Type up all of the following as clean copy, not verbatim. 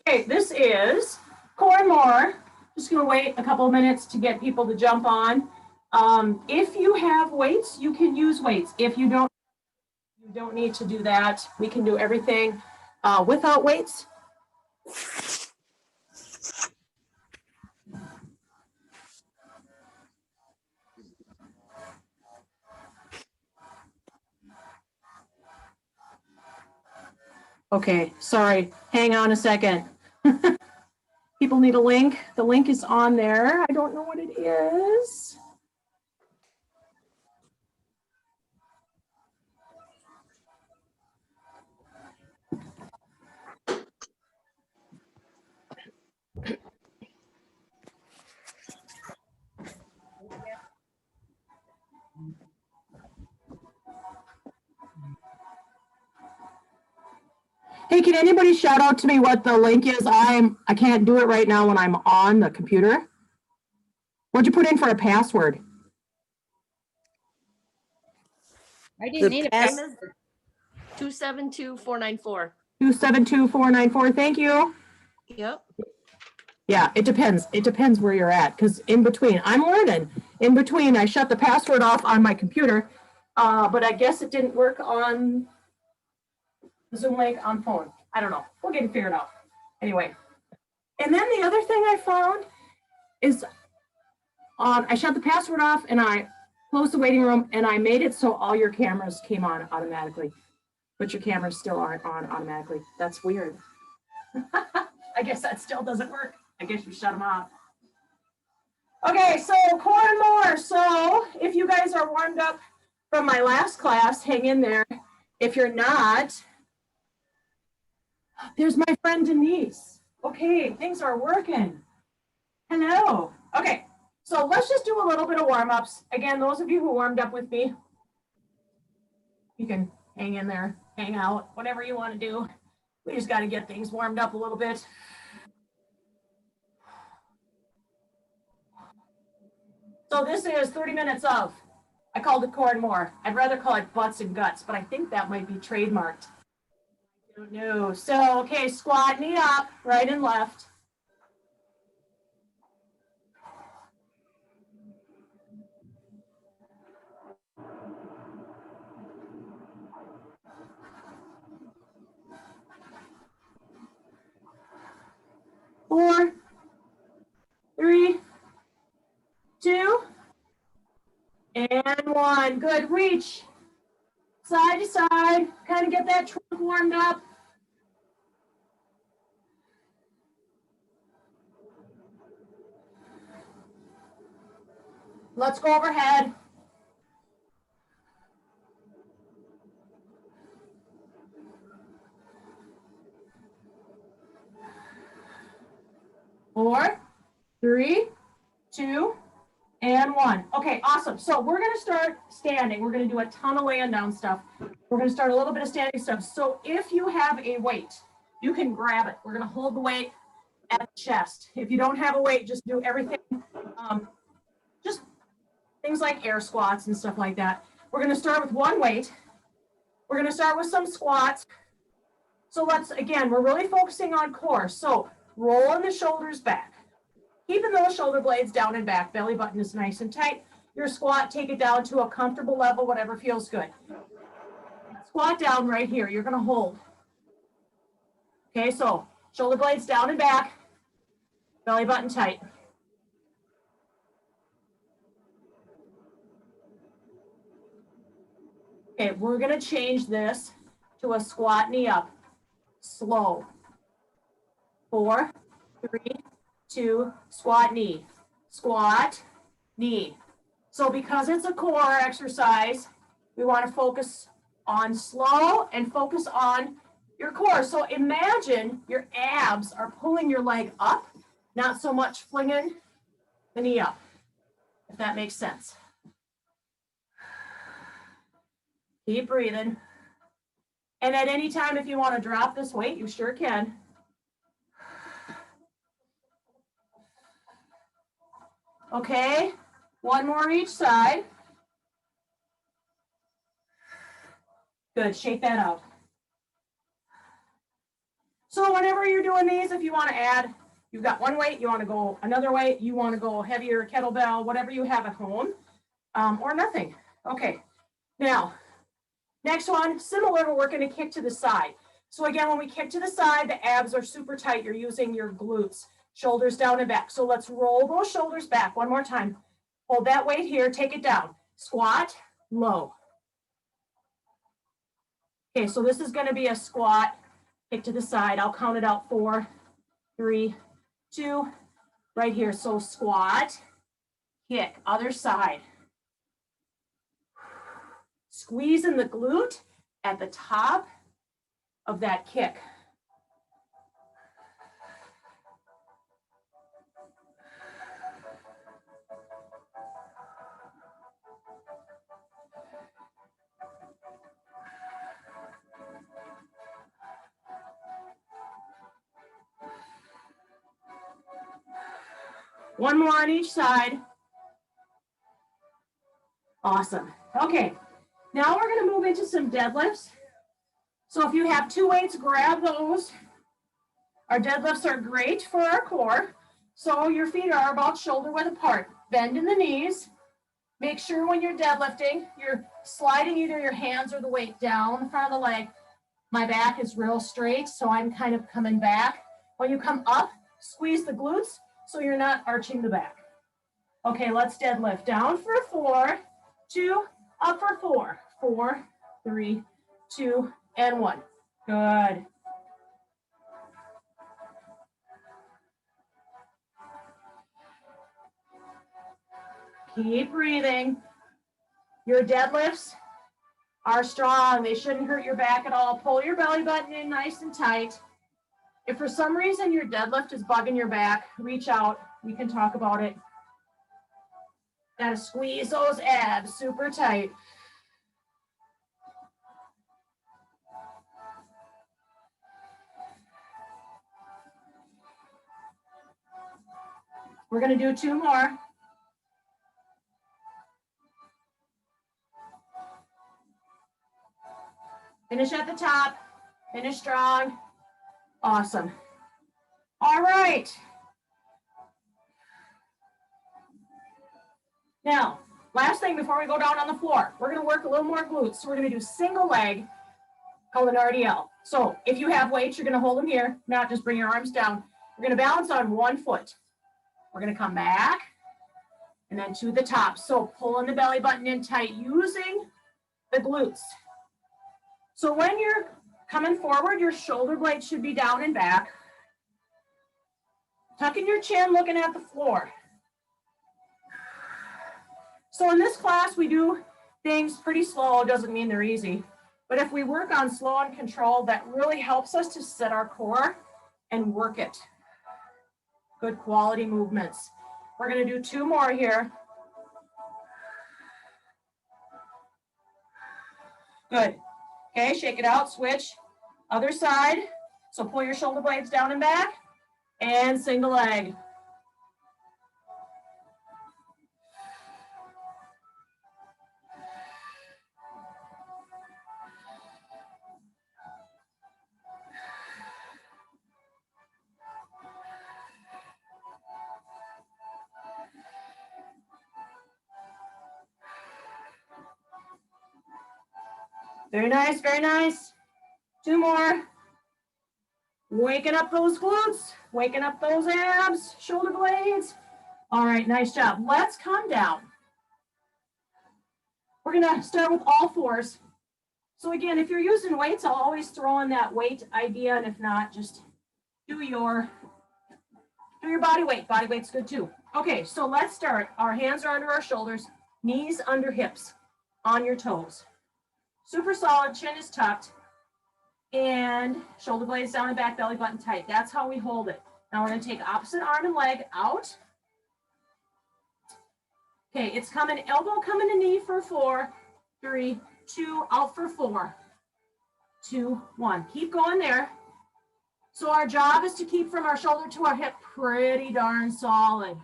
Okay, this is core and more. Just gonna wait a couple of minutes to get people to jump on. If you have weights, you can use weights. If you don't need to do that. We can do everything without weights. Okay, sorry, hang on a second. People need a link. The link is on there. I don't know what it is. Hey, can anybody shout out to me what the link is? I can't do it right now when I'm on the computer. What'd you put in for a password? I didn't need a password. 272494. 272494. Thank you. Yep. Yeah, it depends. It depends where you're at, because in between, I'm learning. In between, I shut the password off on my computer, but I guess it didn't work on the Zoom link on phone. I don't know. We'll get it figured out. Anyway, and then the other thing I found is I shut the password off and I closed the waiting room and I made it so all your cameras came on automatically, but your cameras still aren't on automatically. That's weird. I guess that still doesn't work. I guess you shut them off. Okay, so core and more. So if you guys are warmed up from my last class, hang in there. If you're not, there's my friend Denise. Okay, things are working. Hello. Okay, so let's just do a little bit of warm-ups. Again, those of you who warmed up with me, you can hang in there, hang out, whatever you want to do. We just got to get things warmed up a little bit. So this is 30 minutes of, I called it core and more. I'd rather call it butts and guts, but I think that might be trademarked. I don't know. So, okay, squat, knee up, right and left. Four, three, two, and one. Good. Reach side to side. Kind of get that trunk warmed up. Let's go overhead. Four, three, two, and one. Okay, awesome. So we're going to start standing. We're going to do a ton of laying down stuff. We're going to start a little bit of standing stuff. So if you have a weight, you can grab it. We're going to hold the weight at the chest. If you don't have a weight, just do everything. Just things like air squats and stuff like that. We're going to start with one weight. We're going to start with some squats. So let's, again, we're really focusing on core. So rolling the shoulders back. Keeping those shoulder blades down and back. Belly button is nice and tight. Your squat, take it down to a comfortable level, whatever feels good. Squat down right here. You're going to hold. Okay, so shoulder blades down and back. Belly button tight. Okay, we're going to change this to a squat knee up. Slow. 4, 3, 2, squat knee. Squat, knee. So because it's a core exercise, we want to focus on slow and focus on your core. So imagine your abs are pulling your leg up, not so much flinging the knee up, if that makes sense. Keep breathing. And at any time, if you want to drop this weight, you sure can. Okay, one more each side. Good, shake that out. So whenever you're doing these, if you want to add, you've got one weight, you want to go another weight, you want to go heavier kettlebell, whatever you have at home, or nothing. Okay, now, next one, similar, we're going to kick to the side. So again, when we kick to the side, the abs are super tight. You're using your glutes, shoulders down and back. So let's roll those shoulders back one more time. Hold that weight here, take it down. Squat, low. Okay, so this is going to be a squat, kick to the side. I'll count it out, 4, 3, 2, right here. So squat, kick, other side. Squeeze in the glute at the top of that kick. One more on each side. Awesome. Okay, now we're going to move into some deadlifts. So if you have 2 weights, grab those. Our deadlifts are great for our core. So your feet are about shoulder width apart. Bend in the knees. Make sure when you're deadlifting, you're sliding either your hands or the weight down the front of the leg. My back is real straight, so I'm kind of coming back. When you come up, squeeze the glutes so you're not arching the back. Okay, let's deadlift. Down for 4, 2, up for 4. 4, 3, 2, and 1. Good. Keep breathing. Your deadlifts are strong. They shouldn't hurt your back at all. Pull your belly button in nice and tight. If for some reason your deadlift is bugging your back, reach out. We can talk about it. Got to squeeze those abs super tight. We're going to do 2 more. Finish at the top. Finish strong. Awesome. All right. Now, last thing before we go down on the floor, we're going to work a little more glutes. So we're going to do single leg, called an RDL. So if you have weights, you're going to hold them here. Not just bring your arms down. We're going to balance on one foot. We're going to come back and then to the top. So pulling the belly button in tight using the glutes. So when you're coming forward, your shoulder blades should be down and back. Tucking your chin, looking at the floor. So in this class, we do things pretty slow. Doesn't mean they're easy. But if we work on slow and controlled, that really helps us to set our core and work it. Good quality movements. We're going to do 2 more here. Good. Okay, shake it out, switch. Other side. So pull your shoulder blades down and back. And single leg. Very nice, very nice. 2 more. Waking up those glutes, waking up those abs, shoulder blades. All right, nice job. Let's come down. We're gonna start with all 4s. So again, if you're using weights, I'll always throw in that weight idea, and if not, just do your body weight. Body weight's good too. Okay, so let's start. Our hands are under our shoulders, knees under hips, on your toes. Super solid, chin is tucked, and shoulder blades down and back, belly button tight. That's how we hold it. Now we're going to take opposite arm and leg out. Okay, it's coming, elbow coming to knee for 4, 3, 2, out for 4, 2, 1. Keep going there. So our job is to keep from our shoulder to our hip pretty darn solid.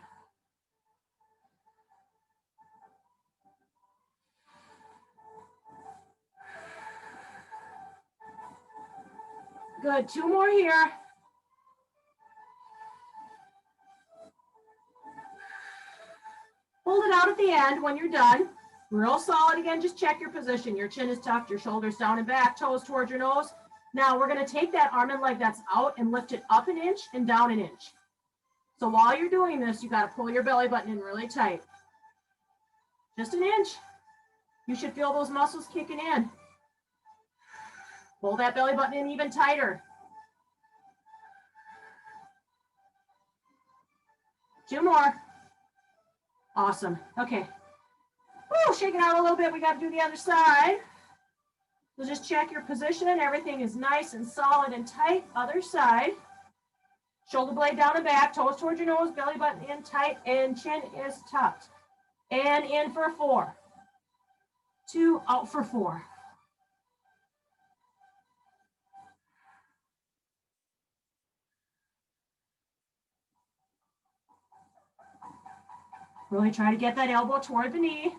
Good, 2 more here. out at the end when you're done. Real solid again, just check your position. Your chin is tucked, your shoulders down and back, toes towards your nose. Now we're gonna take that arm and leg that's out and lift it up an inch and down an inch. So while you're doing this, you gotta pull your belly button in really tight. Just an inch. You should feel those muscles kicking in. Pull that belly button in even tighter. 2 more. Awesome. Okay. Woo, shake it out a little bit. We got to do the other side. So just check your position. Everything is nice and solid and tight. Other side. Shoulder blade down and back. Toes towards your nose. Belly button in tight. And chin is tucked. And in for 4. 2, out for 4. Really try to get that elbow toward the knee.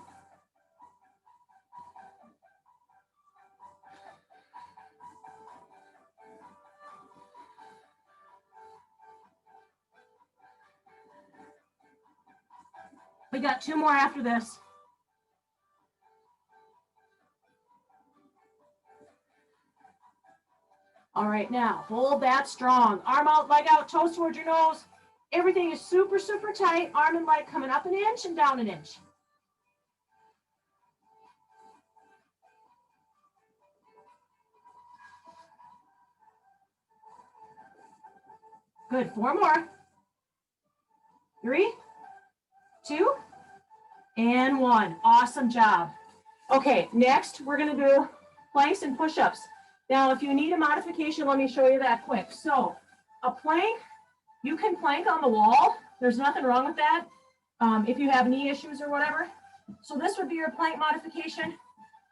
We got 2 more after this. All right, now hold that strong. Arm out, leg out, toes towards your nose. Everything is super, super tight. Arm and leg coming up an inch and down an inch. Good, 4 more. 3, 2, and 1. Awesome job. Okay, next we're gonna do planks and push-ups. Now, if you need a modification, let me show you that quick. So a plank, you can plank on the wall. There's nothing wrong with that if you have knee issues or whatever. So this would be your plank modification.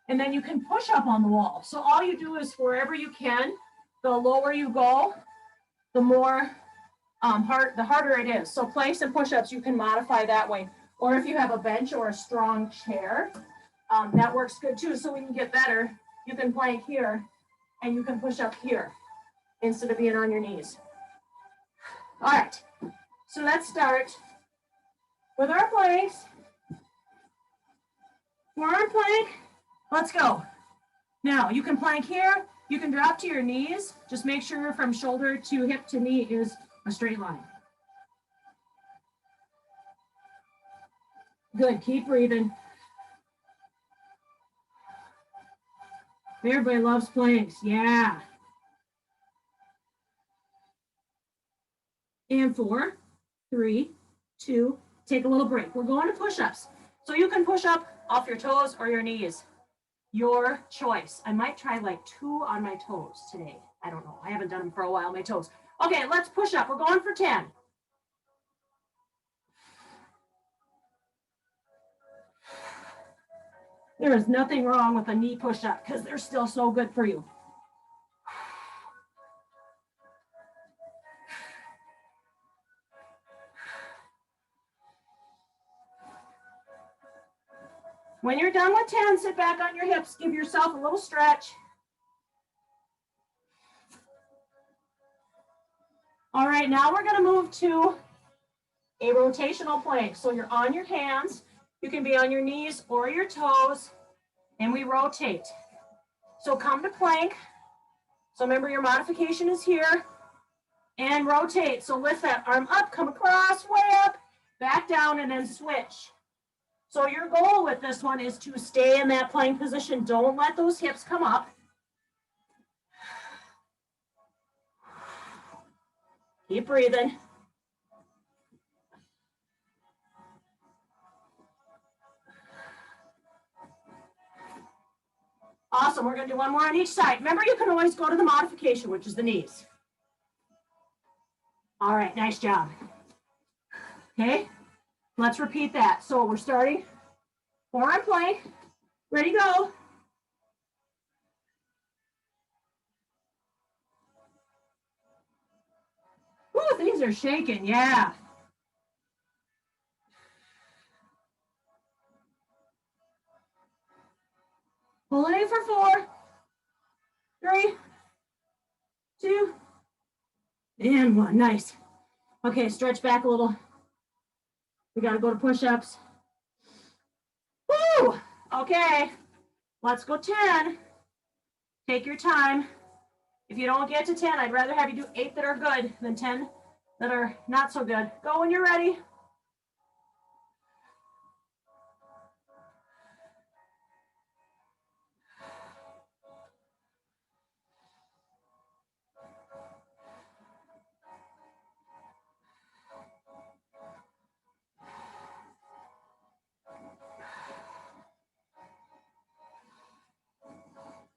And then you can push up on the wall. So all you do is wherever you can, the lower you go, the more the harder it is. So planks and push-ups, you can modify that way. Or if you have a bench or a strong chair, that works good too. So we can get better. You can plank here and you can push up here instead of being on your knees. All right, so let's start with our planks. Forearm plank, let's go. Now you can plank here, you can drop to your knees. Just make sure from shoulder to hip to knee is a straight line. Good, keep breathing. Everybody loves planks, yeah. And 4, 3, 2, take a little break. We're going to push-ups. So you can push up off your toes or your knees. Your choice. I might try like 2 on my toes today. I don't know. I haven't done them for a while, my toes. Okay, let's push up. We're going for 10. There is nothing wrong with a knee push-up because they're still so good for you. When you're done with 10, sit back on your hips. Give yourself a little stretch. All right, now we're going to move to a rotational plank. So you're on your hands. You can be on your knees or your toes, and we rotate. So come to plank. So remember your modification is here, and rotate. So lift that arm up, come across, way up, back down, and then switch. So your goal with this one is to stay in that plank position. Don't let those hips come up. Keep breathing. Awesome, we're gonna do 1 more on each side. Remember, you can always go to the modification, which is the knees. All right, nice job. Okay, let's repeat that. So we're starting forearm plank. Ready, go. Ooh, things are shaking, yeah. Pull it in for 4, 3, 2, and 1. Nice. Okay, stretch back a little. We got to go to push-ups. Woo! Okay, let's go 10. Take your time. If you don't get to 10, I'd rather have you do 8 that are good than 10 that are not so good. Go when you're ready.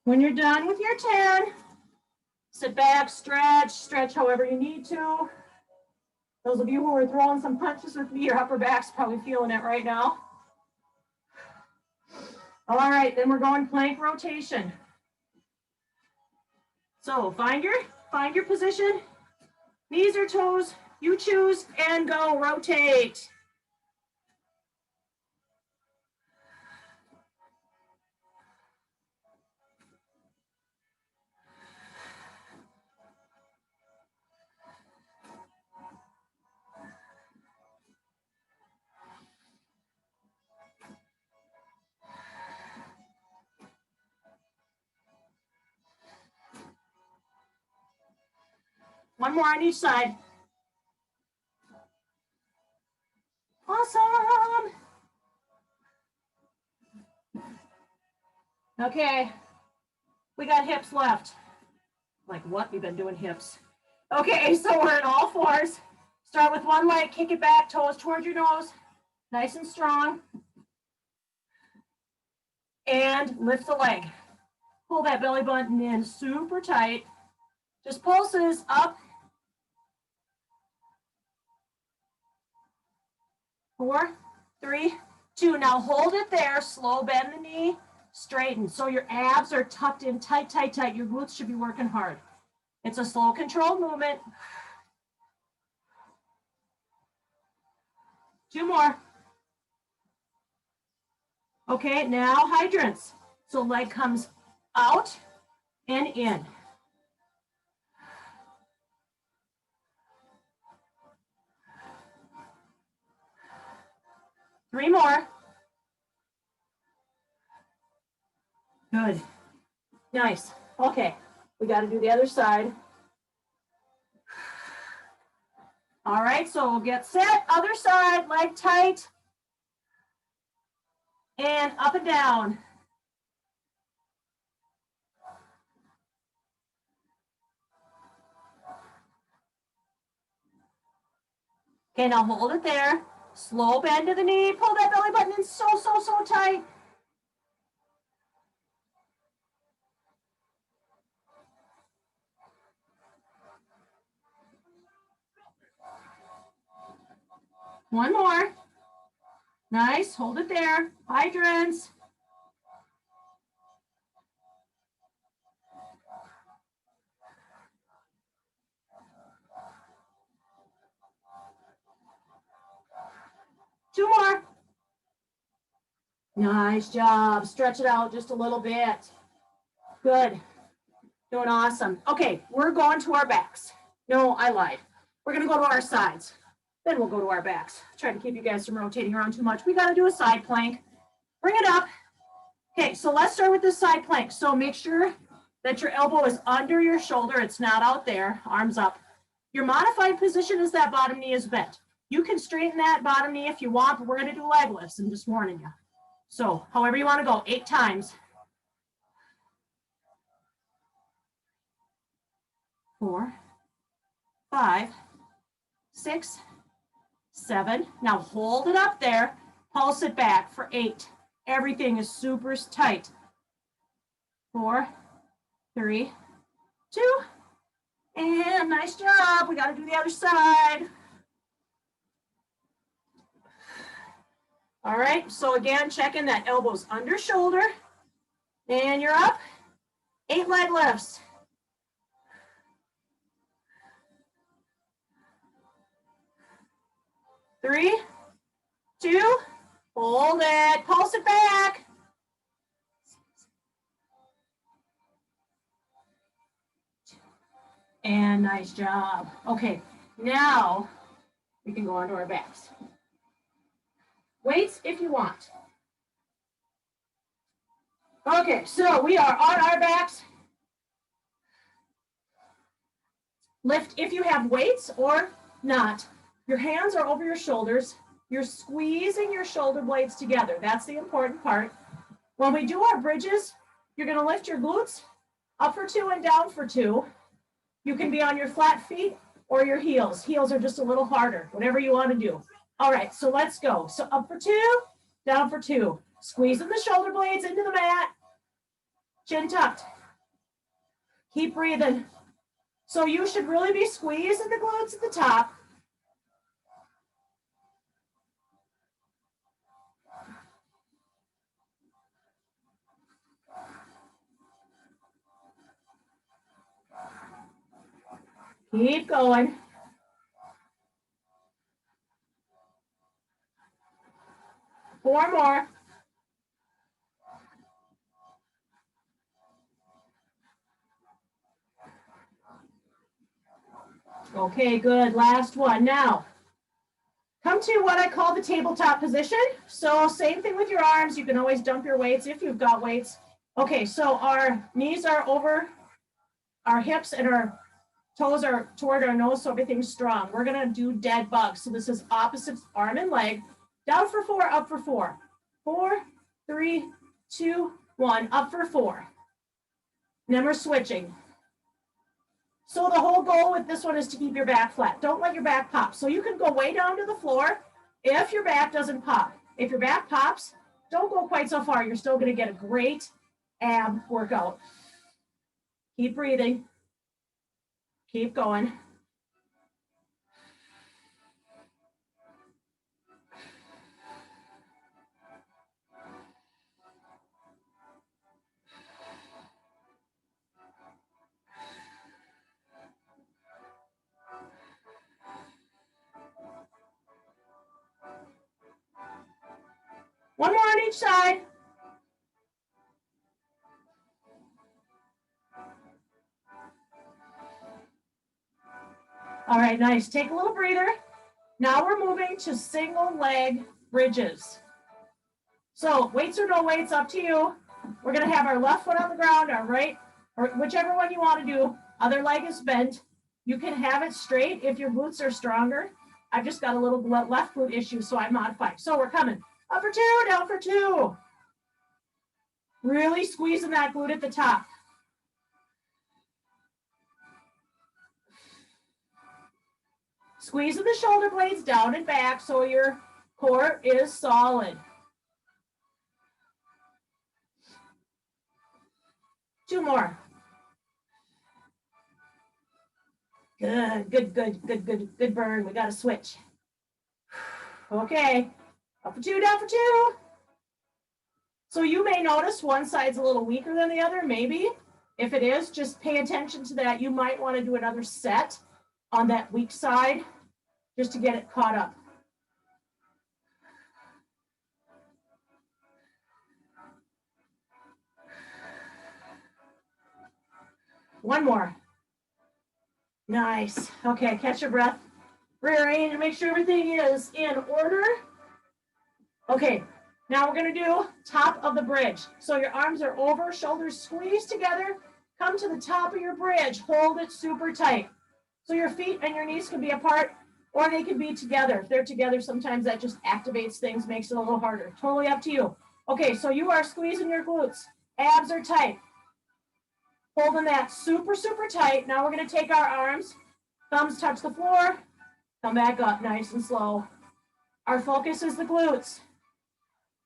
When you're done with your 10, sit back, stretch however you need to. Those of you who are throwing some punches with me, your upper back's probably feeling it right now. All right, then we're going plank rotation. So find your position, knees or toes, you choose, and go rotate. One more on each side. Awesome. Okay, we got hips left. Like what? We've been doing hips. Okay, so we're in all fours. Start with one leg, kick it back, toes towards your nose. Nice and strong. And lift the leg. Pull that belly button in super tight. Just pulses up. 4, 3, 2. Now hold it there. Slow bend the knee. Straighten. So your abs are tucked in tight, tight, tight. Your glutes should be working hard. It's a slow, controlled movement. 2 more. Okay, now hydrants. So leg comes out and in. 3 more. Good. Nice. Okay, we got to do the other side. All right, so we'll get set. Other side, leg tight. And up and down. Okay, now hold it there. Slow bend to the knee. Pull that belly button in so, so, so tight. One more. Nice, hold it there. Hydrants. Two more. Nice job. Stretch it out just a little bit. Good. Doing awesome. Okay, we're going to our backs. No, I lied. We're going to go to our sides. Then we'll go to our backs. Try to keep you guys from rotating around too much. We got to do a side plank. Bring it up. Okay, so let's start with this side plank. So make sure that your elbow is under your shoulder. It's not out there. Arms up. Your modified position is that bottom knee is bent. You can straighten that bottom knee if you want, but we're going to do leg lifts. I'm just warning you. So however you want to go, 8 times. 4, 5, 6, 7. Now hold it up there. Pulse it back for 8. Everything is super tight. 4, 3, 2. And nice job. We got to do the other side. All right, so again, checking that elbow's under shoulder. And you're up. 8 leg lifts. 3, 2, hold it, pulse it back. And nice job. Okay, now we can go on to our backs. Weights if you want. Okay, so we are on our backs. Lift if you have weights or not. Your hands are over your shoulders. You're squeezing your shoulder blades together. That's the important part. When we do our bridges, you're going to lift your glutes up for 2 and down for 2. You can be on your flat feet or your heels. Heels are just a little harder, whatever you want to do. All right, so let's go. So up for 2, down for 2. Squeezing the shoulder blades into the mat. Chin tucked. Keep breathing. So you should really be squeezing the glutes at the top. Keep going. Four more. Okay, good. Last one. Now, come to what I call the tabletop position. So same thing with your arms. You can always dump your weights if you've got weights. Okay, so our knees are over our hips and our toes are toward our nose, so everything's strong. We're gonna do dead bugs. So this is opposite arm and leg. Down for 4, up for 4. 4, 3, 2, 1, up for 4. And then we're switching. So the whole goal with this one is to keep your back flat. Don't let your back pop. So you can go way down to the floor if your back doesn't pop. If your back pops, don't go quite so far. You're still going to get a great ab workout. Keep breathing. Keep going. One more on each side. All right, nice. Take a little breather. Now we're moving to single leg bridges. So weights or no weights, up to you. We're going to have our left foot on the ground, our right, or whichever one you want to do. Other leg is bent. You can have it straight if your glutes are stronger. I've just got a little left glute issue, so I modified. So we're coming up for 2, down for 2. Really squeezing that glute at the top. Squeezing the shoulder blades down and back so your core is solid. 2 more. Good burn. We got to switch. Okay, up for 2, down for 2. So you may notice one side's a little weaker than the other, maybe. If it is, just pay attention to that. You might want to do another set on that weak side just to get it caught up. One more. Nice. Okay, catch your breath. Rearrange and make sure everything is in order. Okay, now we're going to do top of the bridge. So your arms are over, shoulders squeeze together. Come to the top of your bridge. Hold it super tight. So your feet and your knees can be apart or they can be together. If they're together, sometimes that just activates things, makes it a little harder. Totally up to you. Okay, so you are squeezing your glutes. Abs are tight. Holding that super, super tight. Now we're going to take our arms. Thumbs touch the floor. Come back up nice and slow. Our focus is the glutes.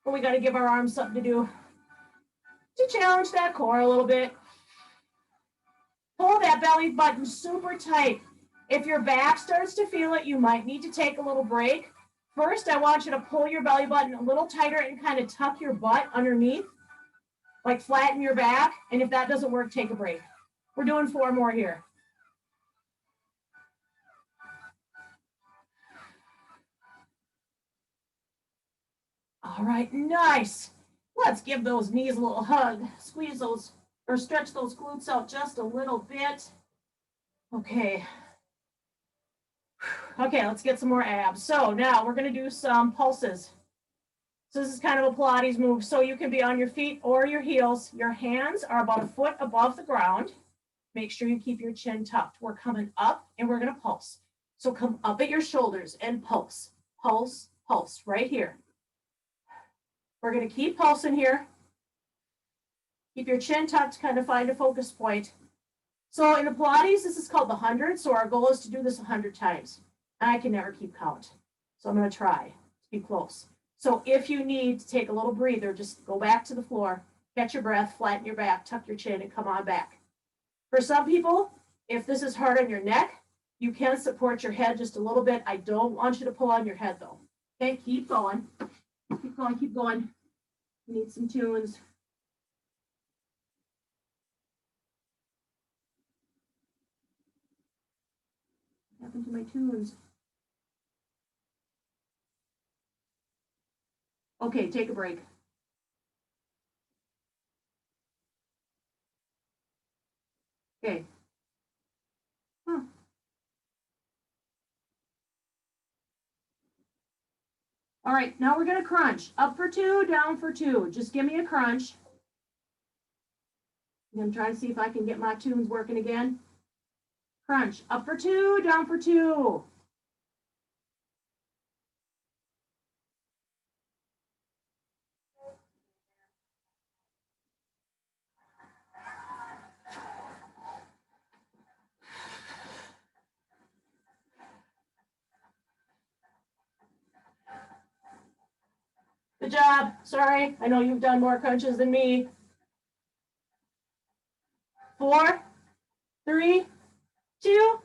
But we got to give our arms something to do to challenge that core a little bit. Pull that belly button super tight. If your back starts to feel it, you might need to take a little break. First, I want you to pull your belly button a little tighter and kind of tuck your butt underneath, like flatten your back. And if that doesn't work, take a break. We're doing 4 more here. All right, nice. Let's give those knees a little hug. Squeeze those or stretch those glutes out just a little bit. Okay. Okay, let's get some more abs. So now we're going to do some pulses. So this is kind of a Pilates move. So you can be on your feet or your heels. Your hands are about a foot above the ground. Make sure you keep your chin tucked. We're coming up and we're going to pulse. So come up at your shoulders and pulse, pulse, pulse right here. We're going to keep pulsing here. Keep your chin tucked, kind of find a focus point. So in the Pilates, this is called the 100. So our goal is to do this 100 times. I can never keep count. So I'm going to try to be close. So if you need to take a little breather, just go back to the floor, catch your breath, flatten your back, tuck your chin, and come on back. For some people, if this is hard on your neck, you can support your head just a little bit. I don't want you to pull on your head though. Okay, keep going. Keep going, keep going. You need some tunes. What happened to my tunes? Okay, take a break. Okay. Huh. All right, now we're gonna crunch. Up for 2, down for 2. Just give me a crunch. I'm trying to see if I can get my tunes working again. Crunch. Up for 2, down for 2. Good job. Sorry, I know you've done more crunches than me. 4, 3, 2,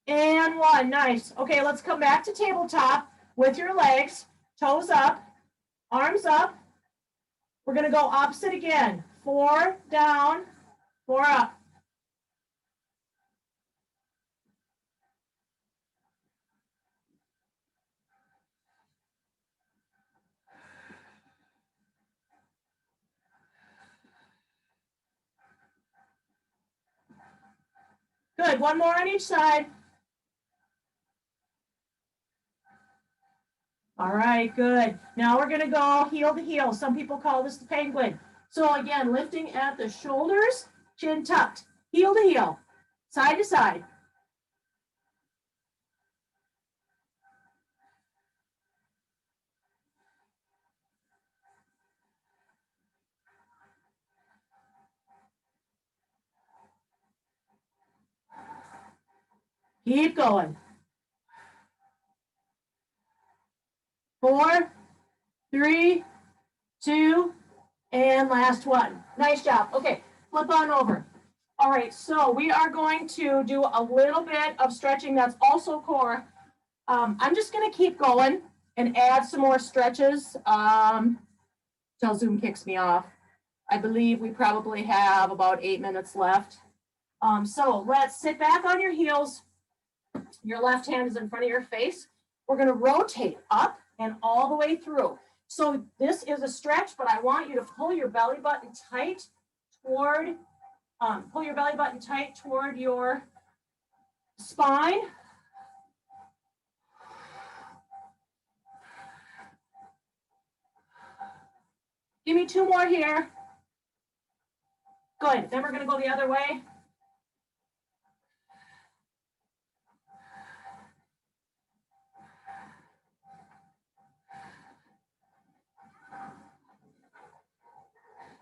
and 1. Nice. Okay, let's come back to tabletop with your legs, toes up, arms up. We're gonna go opposite again. 4 down, 4 up. Good, one more on each side. All right, good. Now we're gonna go heel to heel. Some people call this the penguin. So again, lifting at the shoulders, chin tucked, heel to heel, side to side. Keep going. 4, 3, 2, and last one. Nice job. Okay, flip on over. All right, so we are going to do a little bit of stretching that's also core. I'm just going to keep going and add some more stretches till Zoom kicks me off. I believe we probably have about 8 minutes left. So let's sit back on your heels. Your left hand is in front of your face. We're going to rotate up and all the way through. So this is a stretch, but I want you to pull your belly button tight toward your spine. Give me 2 more here. Good. Then we're going to go the other way.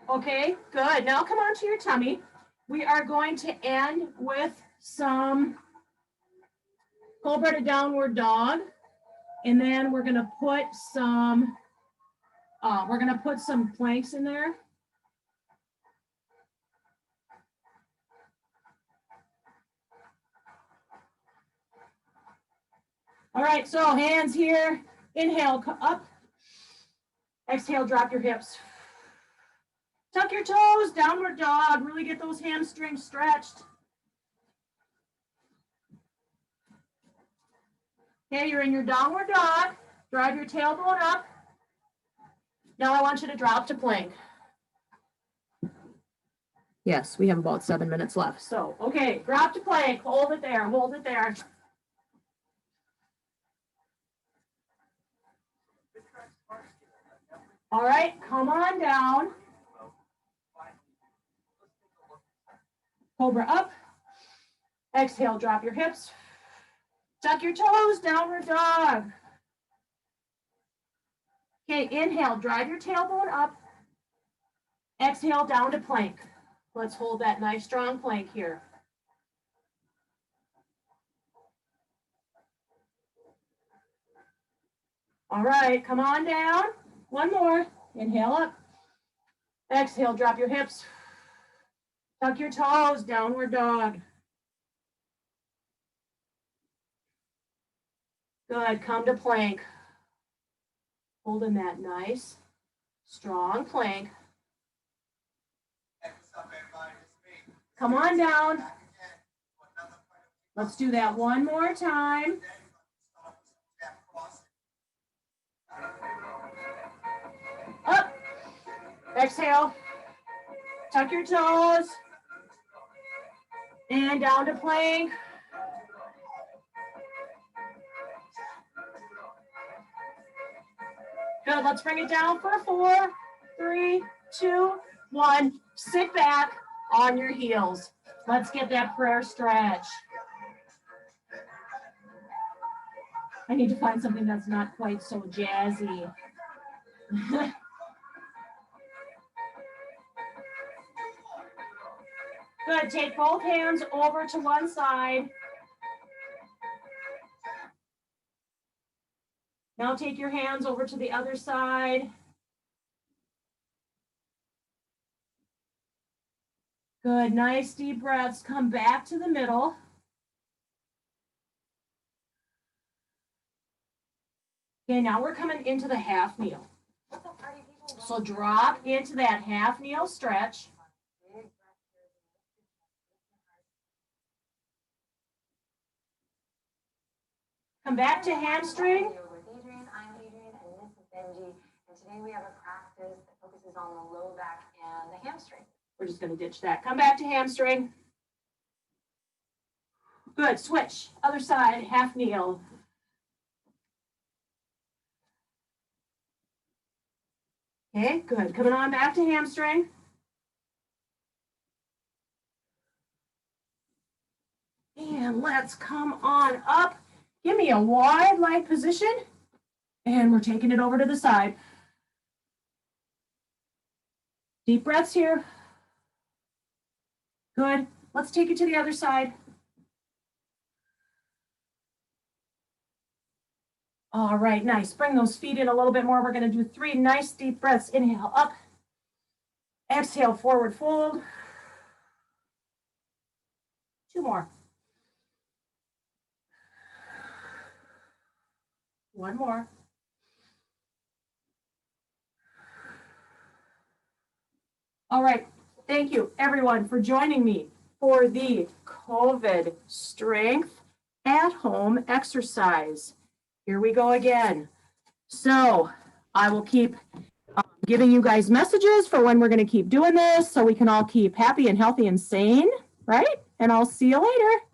Okay, good. Now come on to your tummy. We are going to end with some cobra to downward dog. And then we're going to put some planks in there. All right, so hands here. Inhale, up. Exhale, drop your hips. Tuck your toes, downward dog. Really get those hamstrings stretched. Okay, you're in your downward dog. Drive your tailbone up. Now I want you to drop to plank. Yes, we have about 7 minutes left. So, okay, drop to plank. Hold it there, hold it there. All right, come on down. Cobra up. Exhale, drop your hips. Tuck your toes, downward dog. Okay, inhale, drive your tailbone up. Exhale, down to plank. Let's hold that nice strong plank here. All right, come on down. One more. Inhale up. Exhale, drop your hips. Tuck your toes, downward dog. Good, come to plank. Holding that nice, strong plank. Come on down. Let's do that one more time. Up. Exhale. Tuck your toes. And down to plank. Good, let's bring it down for 4, 3, 2, 1. Sit back on your heels. Let's get that prayer stretch. I need to find something that's not quite so jazzy. Good, take both hands over to one side. Now take your hands over to the other side. Good, nice deep breaths. Come back to the middle. Okay, now we're coming into the half kneel. So drop into that half kneel stretch. Come back to hamstring. I'm Adrian, and this is Benji. And today we have a practice that focuses on the low back and the hamstring. We're just going to ditch that. Come back to hamstring. Good, switch. Other side, half kneel. Okay, good. Coming on back to hamstring. And let's come on up. Give me a wide leg position. And we're taking it over to the side. Deep breaths here. Good. Let's take it to the other side. All right, nice. Bring those feet in a little bit more. We're going to do 3 nice deep breaths. Inhale up. Exhale, forward fold. 2 more. 1 more. All right. Thank you, everyone, for joining me for the COVID Strength at Home exercise. Here we go again. So I will keep giving you guys messages for when we're going to keep doing this so we can all keep happy and healthy and sane, right? And I'll see you later.